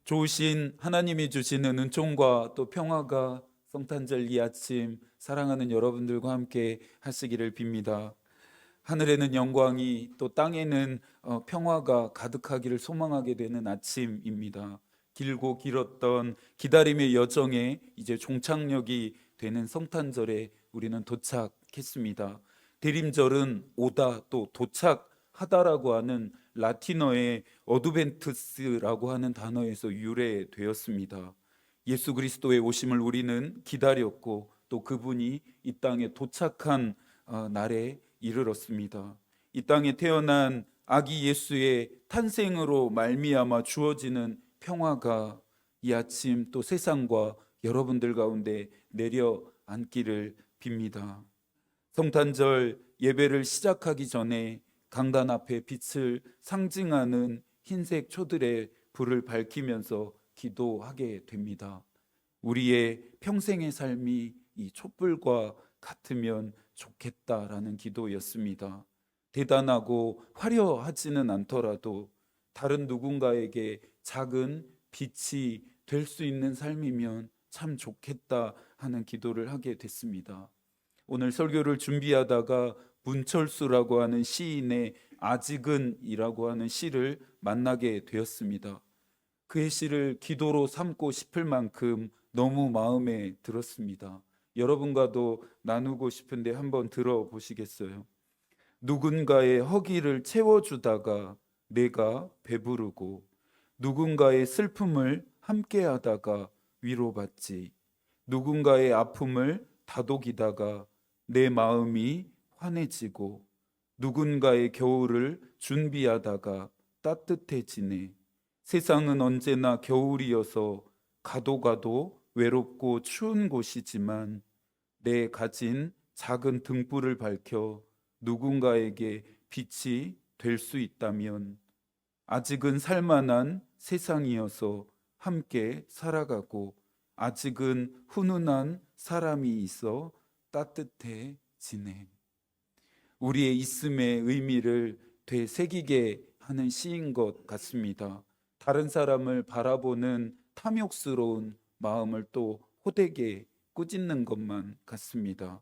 좋으신 하나님이 주시는 은총과 또 평화가 성탄절 이 아침 사랑하는 여러분들과 함께 하시기를 빕니다. 하늘에는 영광이 또 땅에는 평화가 가득하기를 소망하게 되는 아침입니다. 길고 길었던 기다림의 여정에 이제 종착역이 되는 성탄절에 우리는 도착했습니다. 대림절은 오다 또 도착하다라고 하는 라틴어의 어두벤투스라고 하는 단어에서 유래되었습니다. 예수 그리스도의 오심을 우리는 기다렸고 또 그분이 이 땅에 도착한 날에 이르렀습니다. 이 땅에 태어난 아기 예수의 탄생으로 말미암아 주어지는 평화가 이 아침 또 세상과 여러분들 가운데 내려앉기를 빕니다. 성탄절 예배를 시작하기 전에 강단 앞에 빛을 상징하는 흰색 초들의 불을 밝히면서 기도하게 됩니다. 우리의 평생의 삶이 이 촛불과 같으면 좋겠다라는 기도였습니다. 대단하고 화려하지는 않더라도 다른 누군가에게 작은 빛이 될 수 있는 삶이면 참 좋겠다 하는 기도를 하게 됐습니다. 오늘 설교를 준비하다가 문철수라고 하는 시인의 아직은이라고 하는 시를 만나게 되었습니다. 그의 시를 기도로 삼고 싶을 만큼 너무 마음에 들었습니다. 여러분과도 나누고 싶은데 한번 들어보시겠어요? 누군가의 허기를 채워주다가 내가 배부르고 누군가의 슬픔을 함께하다가 위로받지, 누군가의 아픔을 다독이다가 내 마음이 환해지고 누군가의 겨울을 준비하다가 따뜻해지네. 세상은 언제나 겨울이어서 가도 가도 외롭고 추운 곳이지만 내 가진 작은 등불을 밝혀 누군가에게 빛이 될 수 있다면 아직은 살만한 세상이어서 함께 살아가고 아직은 훈훈한 사람이 있어 따뜻해지네. 우리의 있음의 의미를 되새기게 하는 시인 것 같습니다. 다른 사람을 바라보는 탐욕스러운 마음을 또 호되게 꾸짖는 것만 같습니다.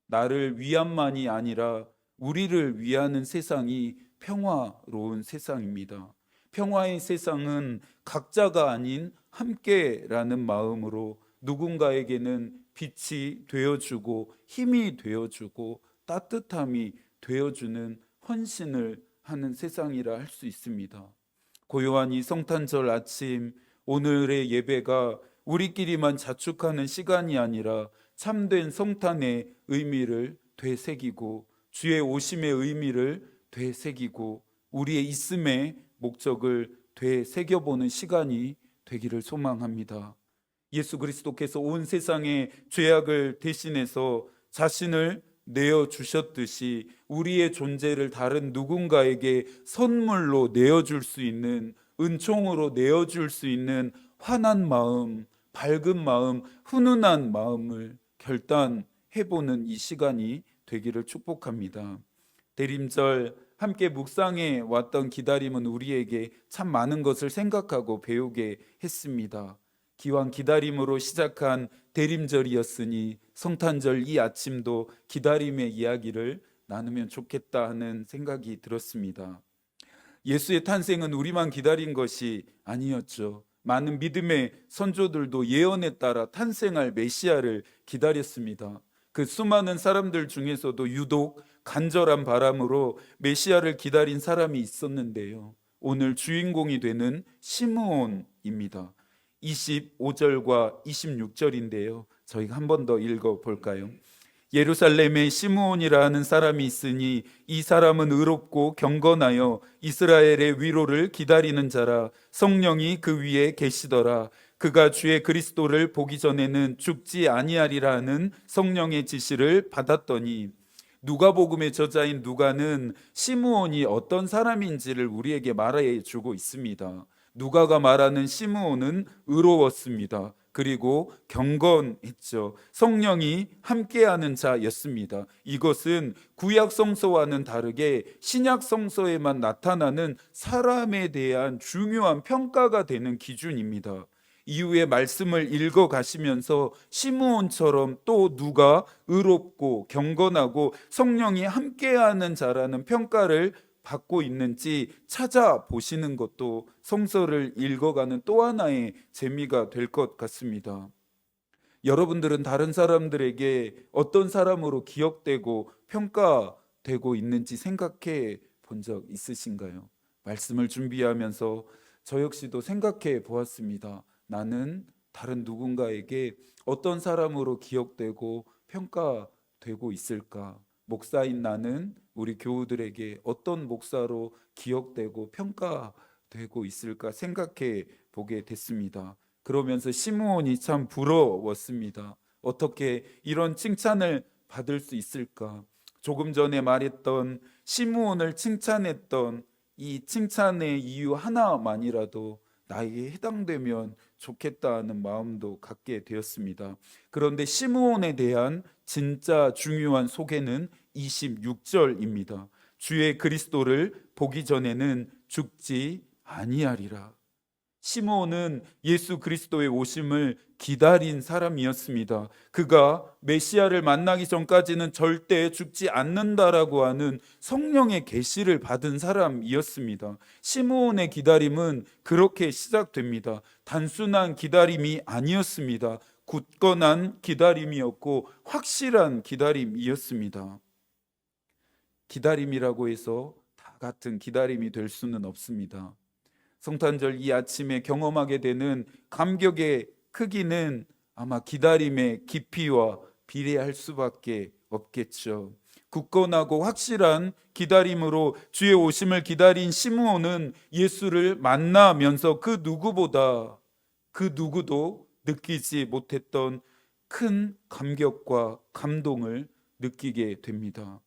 나를 위함만이 아니라 우리를 위하는 세상이 평화로운 세상입니다. 평화의 세상은 각자가 아닌 함께라는 마음으로 누군가에게는 빛이 되어주고 힘이 되어주고 따뜻함이 되어주는 헌신을 하는 세상이라 할 수 있습니다. 고요한 이 성탄절 아침, 오늘의 예배가 우리끼리만 자축하는 시간이 아니라 참된 성탄의 의미를 되새기고 주의 오심의 의미를 되새기고 우리의 있음의 목적을 되새겨보는 시간이 되기를 소망합니다. 예수 그리스도께서 온 세상의 죄악을 대신해서 자신을 내어주셨듯이 우리의 존재를 다른 누군가에게 선물로 내어줄 수 있는, 은총으로 내어줄 수 있는 환한 마음, 밝은 마음, 훈훈한 마음을 결단해보는 이 시간이 되기를 축복합니다. 대림절 함께 묵상해 왔던 기다림은 우리에게 참 많은 것을 생각하고 배우게 했습니다. 기왕 기다림으로 시작한 대림절이었으니 성탄절 이 아침도 기다림의 이야기를 나누면 좋겠다 하는 생각이 들었습니다. 예수의 탄생은 우리만 기다린 것이 아니었죠. 많은 믿음의 선조들도 예언에 따라 탄생할 메시아를 기다렸습니다. 그 수많은 사람들 중에서도 유독 간절한 바람으로 메시아를 기다린 사람이 있었는데요. 오늘 주인공이 되는 시므온입니다. 25절과 26절인데요. 저희가 한 번 더 읽어볼까요? 예루살렘에 시므온이라는 사람이 있으니 이 사람은 의롭고 경건하여 이스라엘의 위로를 기다리는 자라. 성령이 그 위에 계시더라. 그가 주의 그리스도를 보기 전에는 죽지 아니하리라 하는 성령의 지시를 받았더니, 누가복음의 저자인 누가는 시므온이 어떤 사람인지를 우리에게 말해 주고 있습니다. 누가가 말하는 시므온은 의로웠습니다. 그리고 경건했죠. 성령이 함께하는 자였습니다. 이것은 구약 성서와는 다르게 신약 성서에만 나타나는 사람에 대한 중요한 평가가 되는 기준입니다. 이후에 말씀을 읽어 가시면서 시므온처럼 또 누가 의롭고 경건하고 성령이 함께하는 자라는 평가를 받고 있는지 찾아보시는 것도 성서를 읽어가는 또 하나의 재미가 될 것 같습니다. 여러분들은 다른 사람들에게 어떤 사람으로 기억되고 평가되고 있는지 생각해 본 적 있으신가요? 말씀을 준비하면서 저 역시도 생각해 보았습니다. 나는 다른 누군가에게 어떤 사람으로 기억되고 평가되고 있을까? 목사인 나는 우리 교우들에게 어떤 목사로 기억되고 평가되고 있을까 생각해 보게 됐습니다. 그러면서 시므온이 참 부러웠습니다. 어떻게 이런 칭찬을 받을 수 있을까? 조금 전에 말했던 시므온을 칭찬했던 이 칭찬의 이유 하나만이라도 나에게 해당되면 좋겠다는 마음도 갖게 되었습니다. 그런데 시므온에 대한 진짜 중요한 소개는 26절입니다. 주의 그리스도를 보기 전에는 죽지 아니하리라. 시므온은 예수 그리스도의 오심을 기다린 사람이었습니다. 그가 메시아를 만나기 전까지는 절대 죽지 않는다라고 하는 성령의 계시를 받은 사람이었습니다. 시므온의 기다림은 그렇게 시작됩니다. 단순한 기다림이 아니었습니다. 굳건한 기다림이었고 확실한 기다림이었습니다. 기다림이라고 해서 다 같은 기다림이 될 수는 없습니다. 성탄절 이 아침에 경험하게 되는 감격의 크기는 아마 기다림의 깊이와 비례할 수밖에 없겠죠. 굳건하고 확실한 기다림으로 주의 오심을 기다린 시므온은 예수를 만나면서 그 누구도 느끼지 못했던 큰 감격과 감동을 느끼게 됩니다.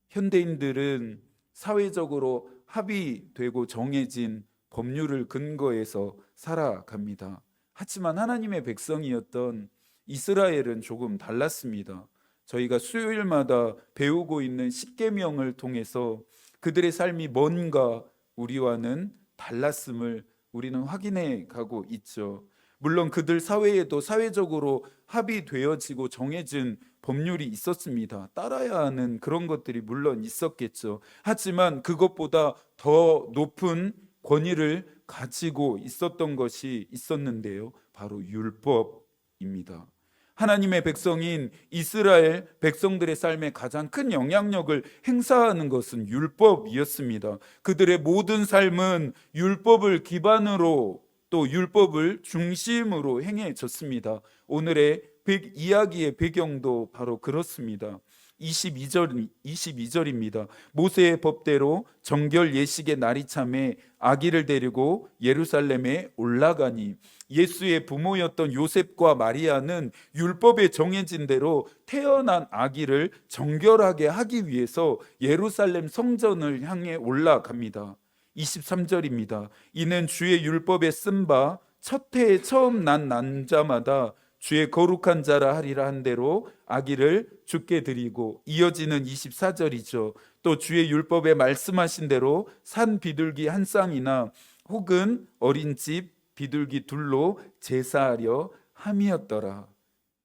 현대인들은 사회적으로 합의되고 정해진 법률을 근거해서 살아갑니다. 하지만 하나님의 백성이었던 이스라엘은 조금 달랐습니다. 저희가 수요일마다 배우고 있는 십계명을 통해서 그들의 삶이 뭔가 우리와는 달랐음을 우리는 확인해 가고 있죠. 물론 그들 사회에도 사회적으로 합의되어지고 정해진 법률이 있었습니다. 따라야 하는 그런 것들이 물론 있었겠죠. 하지만 그것보다 더 높은 권위를 가지고 있었던 것이 있었는데요. 바로 율법입니다. 하나님의 백성인 이스라엘 백성들의 삶에 가장 큰 영향력을 행사하는 것은 율법이었습니다. 그들의 모든 삶은 율법을 기반으로 또 율법을 중심으로 행해졌습니다. 오늘의 이야기의 배경도 바로 그렇습니다. 22절입니다. 모세의 법대로 정결 예식의 날이 참에 아기를 데리고 예루살렘에 올라가니 예수의 부모였던 요셉과 마리아는 율법에 정해진 대로 태어난 아기를 정결하게 하기 위해서 예루살렘 성전을 향해 올라갑니다. 23절입니다. 이는 주의 율법에 쓴 바 첫 해에 처음 난 남자마다 주의 거룩한 자라 하리라 한 대로 아기를 주께 드리고, 이어지는 24절이죠. 또 주의 율법에 말씀하신 대로 산 비둘기 한 쌍이나 혹은 어린 집 비둘기 둘로 제사하려 함이었더라.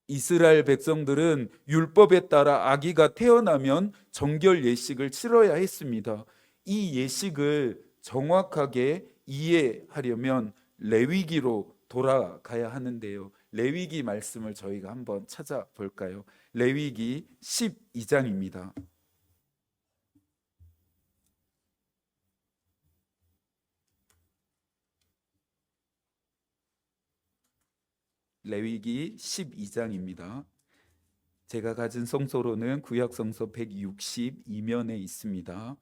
이스라엘 백성들은 율법에 따라 아기가 태어나면 정결 예식을 치러야 했습니다. 이 예식을 정확하게 이해하려면 레위기로 돌아가야 하는데요. 레위기 말씀을 저희가 한번 찾아볼까요? 레위기 12장입니다. 레위기 12장입니다. 제가 가진 성서로는 구약성서 162면에 있습니다.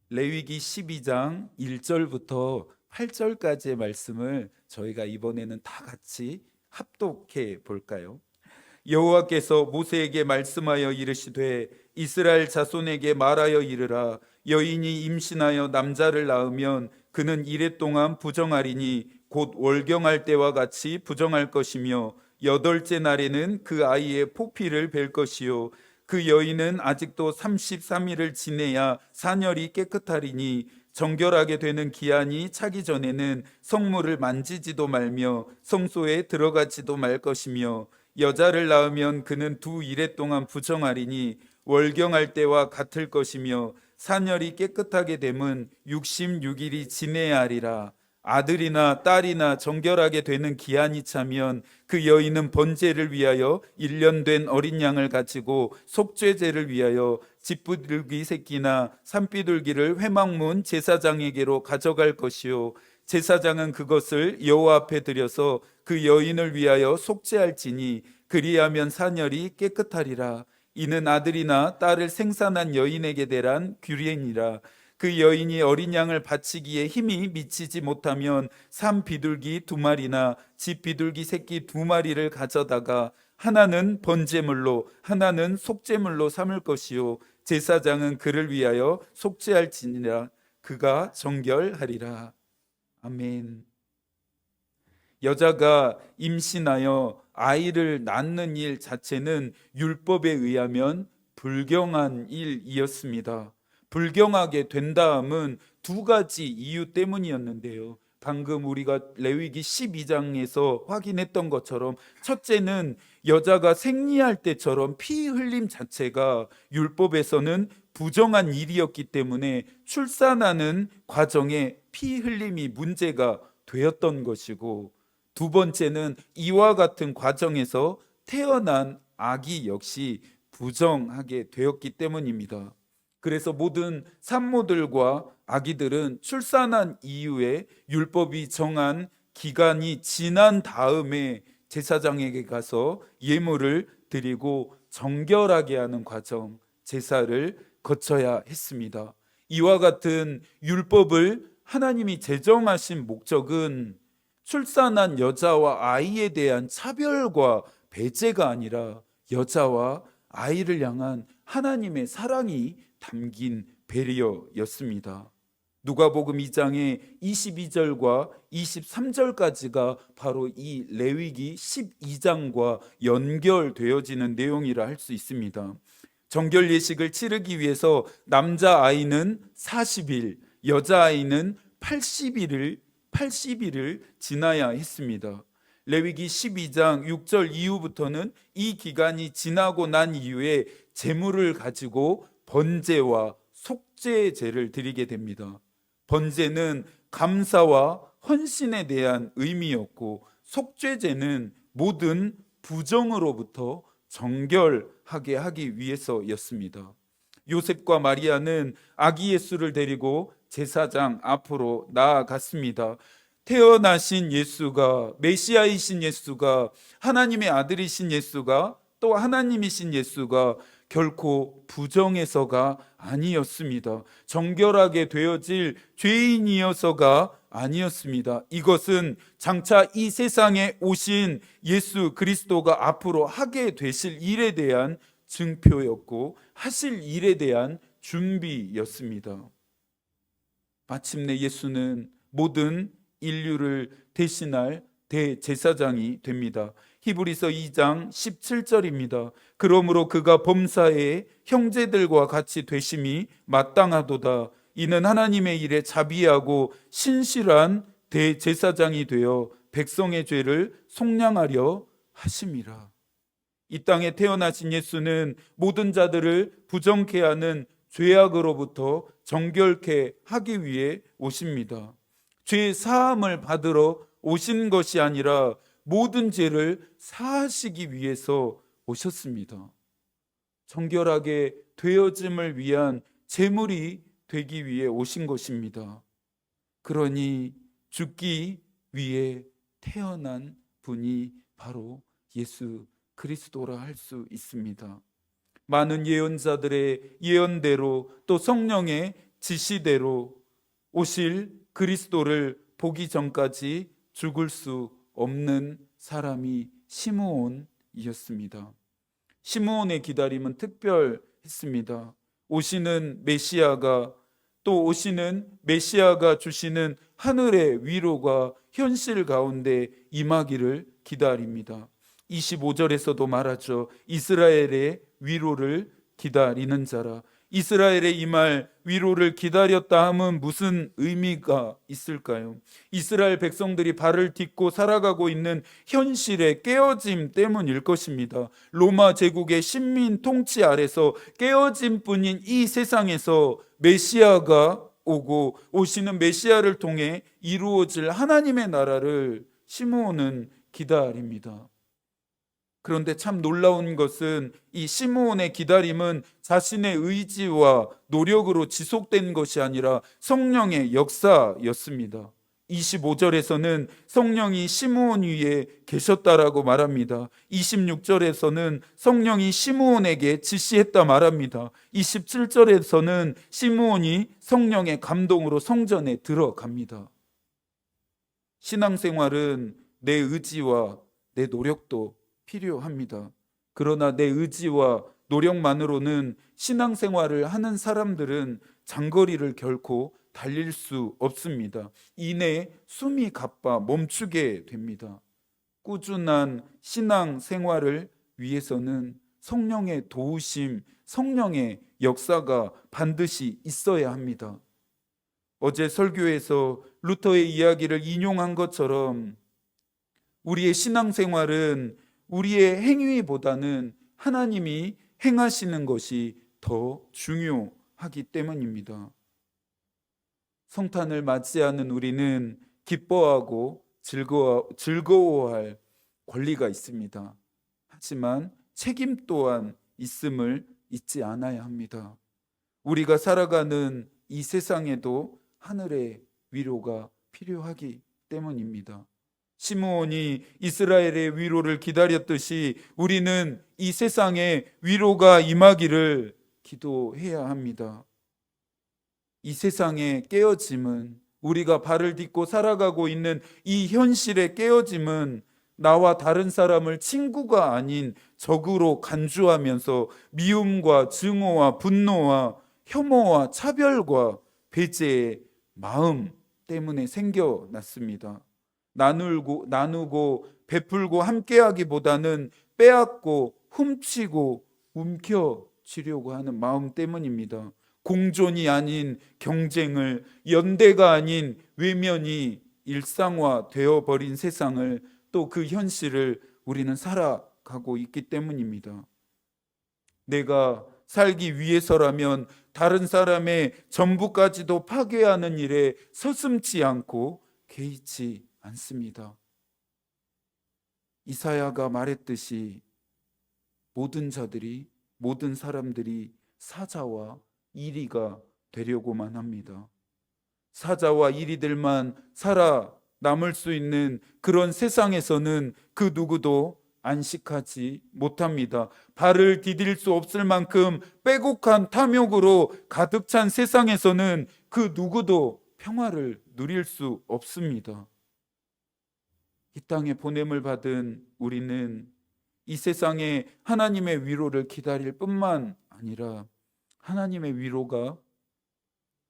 레위기 12장 1절부터 8절까지의 말씀을 저희가 이번에는 다 같이 합독해 볼까요? 여호와께서 모세에게 말씀하여 이르시되 이스라엘 자손에게 말하여 이르라. 여인이 임신하여 남자를 낳으면 그는 이레 동안 부정하리니 곧 월경할 때와 같이 부정할 것이며 여덟째 날에는 그 아이의 포피를 벨 것이요 그 여인은 아직도 33일을 지내야 사녀리 깨끗하리니 정결하게 되는 기한이 차기 전에는 성물을 만지지도 말며 성소에 들어가지도 말 것이며 여자를 낳으면 그는 2일에 동안 부정하리니 월경할 때와 같을 것이며 사녀리 깨끗하게 됨은 66일이 지내야 하리라. 아들이나 딸이나 정결하게 되는 기한이 차면 그 여인은 번제를 위하여 1년 된 어린 양을 가지고 속죄제를 위하여 집비둘기 새끼나 산비둘기를 회막문 제사장에게로 가져갈 것이요 제사장은 그것을 여호와 앞에 드려서 그 여인을 위하여 속죄할지니 그리하면 사녀리 깨끗하리라. 이는 아들이나 딸을 생산한 여인에게 대한 규례니라. 그 여인이 어린 양을 바치기에 힘이 미치지 못하면 산 비둘기 2마리나 집 비둘기 새끼 2마리를 가져다가 하나는 번제물로 하나는 속죄물로 삼을 것이요 제사장은 그를 위하여 속죄할지니라. 그가 정결하리라. 아멘. 여자가 임신하여 아이를 낳는 일 자체는 율법에 의하면 불경한 일이었습니다. 불경하게 된 다음은 2가지 이유 때문이었는데요. 방금 우리가 레위기 12장에서 확인했던 것처럼 첫째는 여자가 생리할 때처럼 피 흘림 자체가 율법에서는 부정한 일이었기 때문에 출산하는 과정에 피 흘림이 문제가 되었던 것이고, 2번째는 이와 같은 과정에서 태어난 아기 역시 부정하게 되었기 때문입니다. 그래서 모든 산모들과 아기들은 출산한 이후에 율법이 정한 기간이 지난 다음에 제사장에게 가서 예물을 드리고 정결하게 하는 과정, 제사를 거쳐야 했습니다. 이와 같은 율법을 하나님이 제정하신 목적은 출산한 여자와 아이에 대한 차별과 배제가 아니라 여자와 아이를 향한 하나님의 사랑이 담긴 배려였습니다. 누가복음 2장의 22절과 23절까지가 바로 이 레위기 12장과 연결되어지는 내용이라 할 수 있습니다. 정결 예식을 치르기 위해서 남자아이는 40일, 여자아이는 80일을 지나야 했습니다. 레위기 12장 6절 이후부터는 이 기간이 지나고 난 이후에 제물을 가지고 번제와 속죄제를 드리게 됩니다. 번제는 감사와 헌신에 대한 의미였고, 속죄제는 모든 부정으로부터 정결하게 하기 위해서였습니다. 요셉과 마리아는 아기 예수를 데리고 제사장 앞으로 나아갔습니다. 태어나신 예수가, 메시아이신 예수가, 하나님의 아들이신 예수가, 또 하나님이신 예수가 결코 부정해서가 아니었습니다. 정결하게 되어질 죄인이어서가 아니었습니다. 이것은 장차 이 세상에 오신 예수 그리스도가 앞으로 하게 되실 일에 대한 증표였고 하실 일에 대한 준비였습니다. 마침내 예수는 모든 인류를 대신할 대제사장이 됩니다. 히브리서 2장 17절입니다. 그러므로 그가 범사에 형제들과 같이 되심이 마땅하도다. 이는 하나님의 일에 자비하고 신실한 대제사장이 되어 백성의 죄를 속량하려 하심이라. 이 땅에 태어나신 예수는 모든 자들을 부정케 하는 죄악으로부터 정결케 하기 위해 오십니다. 죄 사함을 받으러 오신 것이 아니라 모든 죄를 사하시기 위해서 오셨습니다. 정결하게 되어짐을 위한 제물이 되기 위해 오신 것입니다. 그러니 죽기 위해 태어난 분이 바로 예수 그리스도라 할 수 있습니다. 많은 예언자들의 예언대로 또 성령의 지시대로 오실 그리스도를 보기 전까지 죽을 수 없는 사람이 시므온이었습니다. 시므온의 기다림은 특별했습니다. 오시는 메시아가, 또 오시는 메시아가 주시는 하늘의 위로가 현실 가운데 임하기를 기다립니다. 25절에서도 말하죠. 이스라엘의 위로를 기다리는 자라. 이스라엘의 이 말 위로를 기다렸다 함은 무슨 의미가 있을까요? 이스라엘 백성들이 발을 딛고 살아가고 있는 현실의 깨어짐 때문일 것입니다. 로마 제국의 식민 통치 아래서 깨어짐 뿐인 이 세상에서 메시아가 오고 오시는 메시아를 통해 이루어질 하나님의 나라를 시므온은 기다립니다. 그런데 참 놀라운 것은 이 시므온의 기다림은 자신의 의지와 노력으로 지속된 것이 아니라 성령의 역사였습니다. 25절에서는 성령이 시므온 위에 계셨다라고 말합니다. 26절에서는 성령이 시므온에게 지시했다 말합니다. 27절에서는 시므온이 성령의 감동으로 성전에 들어갑니다. 신앙생활은 내 의지와 내 노력도 필요합니다. 그러나 내 의지와 노력만으로는 신앙생활을 하는 사람들은 장거리를 결코 달릴 수 없습니다. 이내 숨이 가빠 멈추게 됩니다. 꾸준한 신앙생활을 위해서는 성령의 도우심, 성령의 역사가 반드시 있어야 합니다. 어제 설교에서 루터의 이야기를 인용한 것처럼 우리의 신앙생활은 우리의 행위보다는 하나님이 행하시는 것이 더 중요하기 때문입니다. 성탄을 맞이하는 우리는 기뻐하고 즐거워할 권리가 있습니다. 하지만 책임 또한 있음을 잊지 않아야 합니다. 우리가 살아가는 이 세상에도 하늘의 위로가 필요하기 때문입니다. 시므온이 이스라엘의 위로를 기다렸듯이 우리는 이 세상에 위로가 임하기를 기도해야 합니다. 이 세상의 깨어짐은, 우리가 발을 딛고 살아가고 있는 이 현실의 깨어짐은 나와 다른 사람을 친구가 아닌 적으로 간주하면서 미움과 증오와 분노와 혐오와 차별과 배제의 마음 때문에 생겨났습니다. 나누고 베풀고 함께하기보다는 빼앗고 훔치고 움켜쥐려고 하는 마음 때문입니다. 공존이 아닌 경쟁을, 연대가 아닌 외면이 일상화되어 버린 세상을, 또 그 현실을 우리는 살아가고 있기 때문입니다. 내가 살기 위해서라면 다른 사람의 전부까지도 파괴하는 일에 서슴지 않고 개의치 않습니다. 이사야가 말했듯이 모든 사람들이 사자와 이리가 되려고만 합니다. 사자와 이리들만 살아남을 수 있는 그런 세상에서는 그 누구도 안식하지 못합니다. 발을 디딜 수 없을 만큼 빼곡한 탐욕으로 가득 찬 세상에서는 그 누구도 평화를 누릴 수 없습니다. 이 땅에 보냄을 받은 우리는 이 세상에 하나님의 위로를 기다릴 뿐만 아니라 하나님의 위로가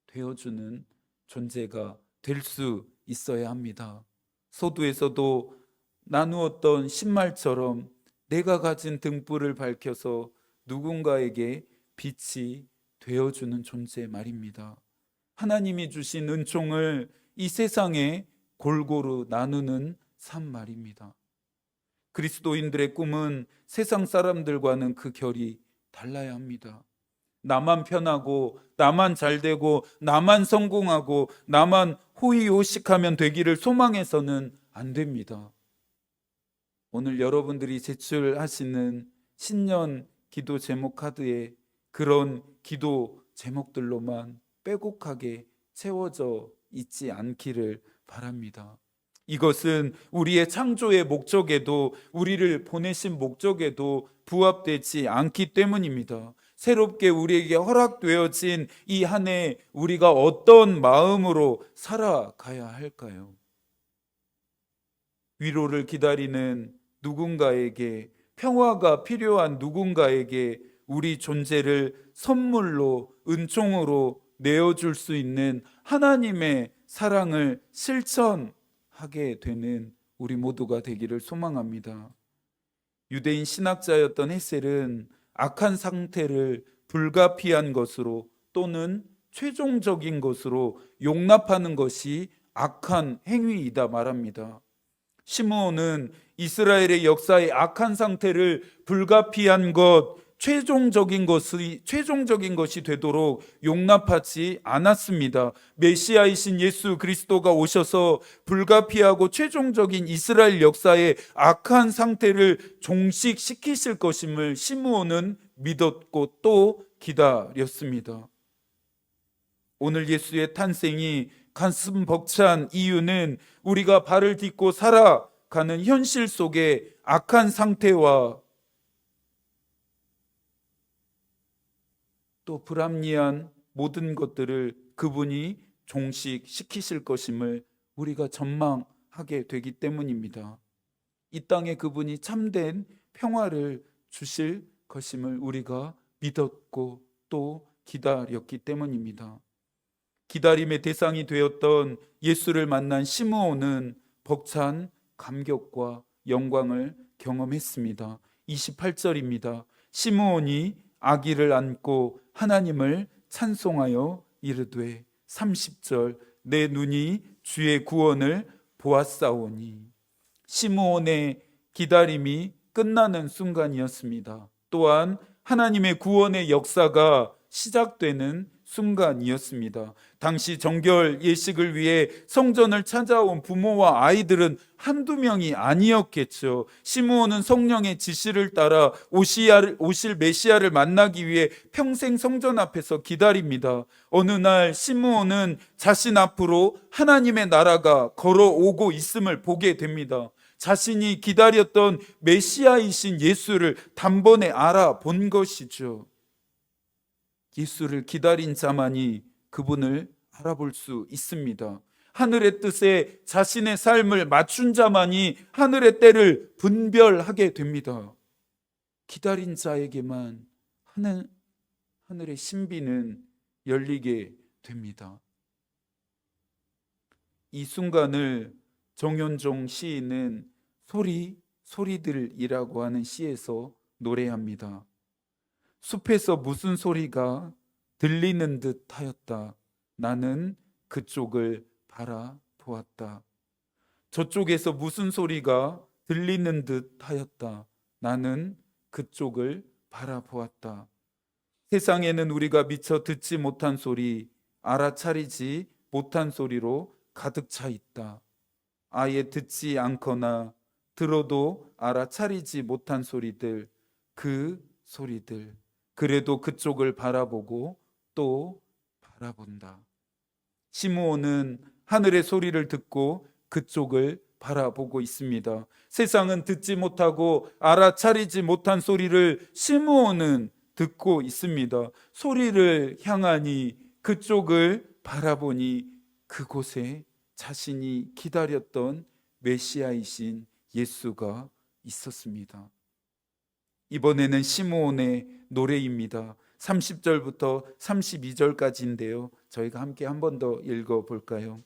되어주는 존재가 될 수 있어야 합니다. 소두에서도 나누었던 신말처럼 내가 가진 등불을 밝혀서 누군가에게 빛이 되어주는 존재 말입니다. 하나님이 주신 은총을 이 세상에 골고루 나누는 삶 말입니다. 그리스도인들의 꿈은 세상 사람들과는 그 결이 달라야 합니다. 나만 편하고 나만 잘되고 나만 성공하고 나만 호의호식하면 되기를 소망해서는 안 됩니다. 오늘 여러분들이 제출하시는 신년 기도 제목 카드에 그런 기도 제목들로만 빼곡하게 채워져 있지 않기를 바랍니다. 이것은 우리의 창조의 목적에도, 우리를 보내신 목적에도 부합되지 않기 때문입니다. 새롭게 우리에게 허락되어진 이 한 해 우리가 어떤 마음으로 살아가야 할까요? 위로를 기다리는 누군가에게, 평화가 필요한 누군가에게 우리 존재를 선물로, 은총으로 내어줄 수 있는 하나님의 사랑을 실천하는 하게 되는 우리 모두가 되기를 소망합니다. 유대인 신학자였던 헷셀은 악한 상태를 불가피한 것으로 또는 최종적인 것으로 용납하는 것이 악한 행위이다 말합니다. 시므온은 이스라엘의 역사의 악한 상태를 불가피한 것, 최종적인 것이 되도록 용납하지 않았습니다. 메시아이신 예수 그리스도가 오셔서 불가피하고 최종적인 이스라엘 역사의 악한 상태를 종식시키실 것임을 시므온은 믿었고 또 기다렸습니다. 오늘 예수의 탄생이 가슴 벅찬 이유는 우리가 발을 딛고 살아가는 현실 속의 악한 상태와 또 불합리한 모든 것들을 그분이 종식시키실 것임을 우리가 전망하게 되기 때문입니다. 이 땅에 그분이 참된 평화를 주실 것임을 우리가 믿었고 또 기다렸기 때문입니다. 기다림의 대상이 되었던 예수를 만난 시므온은 벅찬 감격과 영광을 경험했습니다. 28절입니다. 시므온이 아기를 안고 하나님을 찬송하여 이르되 30절 내 눈이 주의 구원을 보았사오니. 시므온의 기다림이 끝나는 순간이었습니다. 또한 하나님의 구원의 역사가 시작되는 순간이었습니다. 당시 정결 예식을 위해 성전을 찾아온 부모와 아이들은 한두 명이 아니었겠죠. 시므온은 성령의 지시를 따라 오실 메시아를 만나기 위해 평생 성전 앞에서 기다립니다. 어느 날 시므온은 자신 앞으로 하나님의 나라가 걸어오고 있음을 보게 됩니다. 자신이 기다렸던 메시아이신 예수를 단번에 알아본 것이죠. 예수를 기다린 자만이 그분을 알아볼 수 있습니다. 하늘의 뜻에 자신의 삶을 맞춘 자만이 하늘의 때를 분별하게 됩니다. 기다린 자에게만 하늘의 신비는 열리게 됩니다. 이 순간을 정현종 시인은 소리들이라고 하는 시에서 노래합니다. 숲에서 무슨 소리가 들리는 듯 하였다. 나는 그쪽을 바라보았다. 저쪽에서 무슨 소리가 들리는 듯 하였다. 나는 그쪽을 바라보았다. 세상에는 우리가 미처 듣지 못한 소리, 알아차리지 못한 소리로 가득 차 있다. 아예 듣지 않거나 들어도 알아차리지 못한 소리들, 그 소리들. 그래도 그쪽을 바라보고 또 바라본다. 시므온은 하늘의 소리를 듣고 그쪽을 바라보고 있습니다. 세상은 듣지 못하고 알아차리지 못한 소리를 시므온은 듣고 있습니다. 소리를 향하니 그쪽을 바라보니 그곳에 자신이 기다렸던 메시아이신 예수가 있었습니다. 이번에는 시므온의 노래입니다. 30절부터 32절까지인데요. 저희가 함께 한 번 더 읽어볼까요?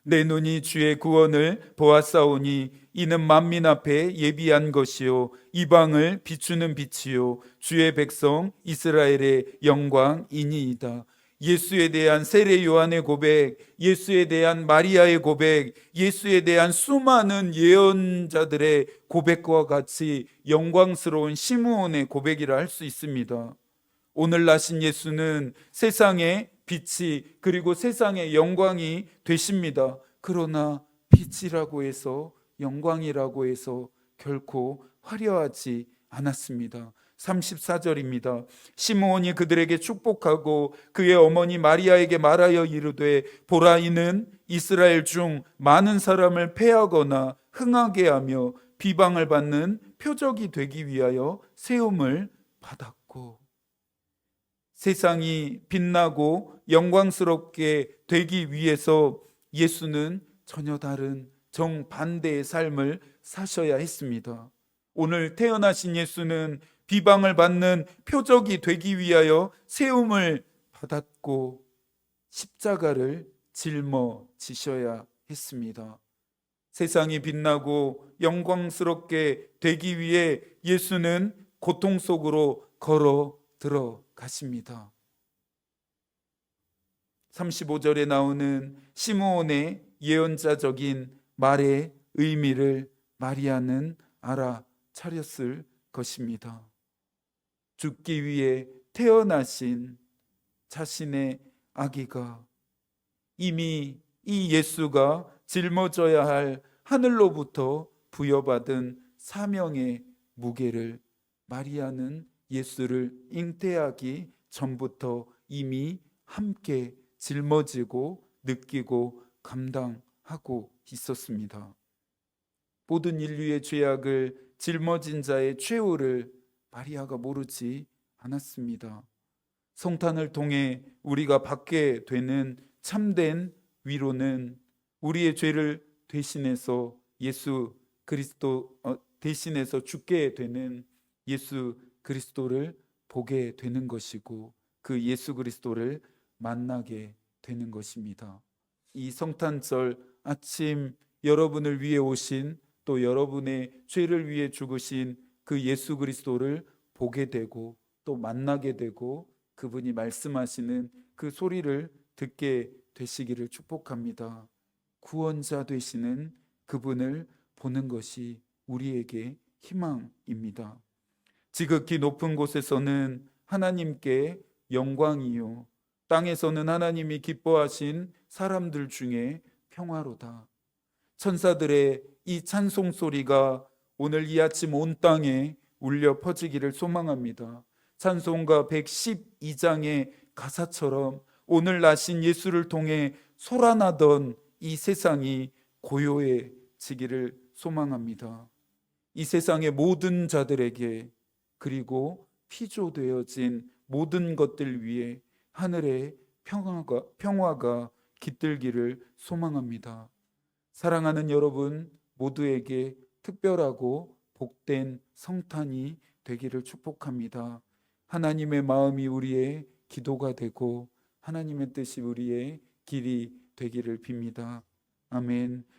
내 눈이 주의 구원을 보았사오니 이는 만민 앞에 예비한 것이요 이방을 비추는 빛이요 주의 백성 이스라엘의 영광이니이다. 예수에 대한 세례 요한의 고백, 예수에 대한 마리아의 고백, 예수에 대한 수많은 예언자들의 고백과 같이 영광스러운 시므온의 고백이라 할 수 있습니다. 오늘 나신 예수는 세상의 빛이 그리고 세상의 영광이 되십니다. 그러나 빛이라고 해서 영광이라고 해서 결코 화려하지 않았습니다. 34절입니다. 시므온이 그들에게 축복하고 그의 어머니 마리아에게 말하여 이르되 보라 이는 이스라엘 중 많은 사람을 패하거나 흥하게 하며 비방을 받는 표적이 되기 위하여 세움을 받았고. 세상이 빛나고 영광스럽게 되기 위해서 예수는 전혀 다른 정반대의 삶을 사셔야 했습니다. 오늘 태어나신 예수는 비방을 받는 표적이 되기 위하여 세움을 받았고 십자가를 짊어지셔야 했습니다. 세상이 빛나고 영광스럽게 되기 위해 예수는 고통 속으로 걸어 들어가십니다. 35절에 나오는 시므온의 예언자적인 말의 의미를 마리아는 알아차렸을 것입니다. 죽기 위해 태어나신 자신의 아기가 이미 이 예수가 짊어져야 할 하늘로부터 부여받은 사명의 무게를 마리아는 예수를 잉태하기 전부터 이미 함께 짊어지고 느끼고 감당하고 있었습니다. 모든 인류의 죄악을 짊어진 자의 최후를 마리아가 모르지 않았습니다. 성탄을 통해 우리가 받게 되는 참된 위로는 우리의 죄를 대신해서 예수 그리스도 대신해서 죽게 되는 예수 그리스도를 보게 되는 것이고 그 예수 그리스도를 만나게 되는 것입니다. 이 성탄절 아침 여러분을 위해 오신 또 여러분의 죄를 위해 죽으신 그 예수 그리스도를 보게 되고 또 만나게 되고 그분이 말씀하시는 그 소리를 듣게 되시기를 축복합니다. 구원자 되시는 그분을 보는 것이 우리에게 희망입니다. 지극히 높은 곳에서는 하나님께 영광이요 땅에서는 하나님이 기뻐하신 사람들 중에 평화로다. 천사들의 이 찬송 소리가 오늘 이 아침 온 땅에 울려 퍼지기를 소망합니다. 찬송가 112장의 가사처럼 오늘 나신 예수를 통해 소란하던 이 세상이 고요해지기를 소망합니다. 이 세상의 모든 자들에게 그리고 피조되어진 모든 것들 위에 하늘의 평화가 깃들기를 소망합니다. 사랑하는 여러분 모두에게 특별하고 복된 성탄이 되기를 축복합니다. 하나님의 마음이 우리의 기도가 되고 하나님의 뜻이 우리의 길이 되기를 빕니다. 아멘.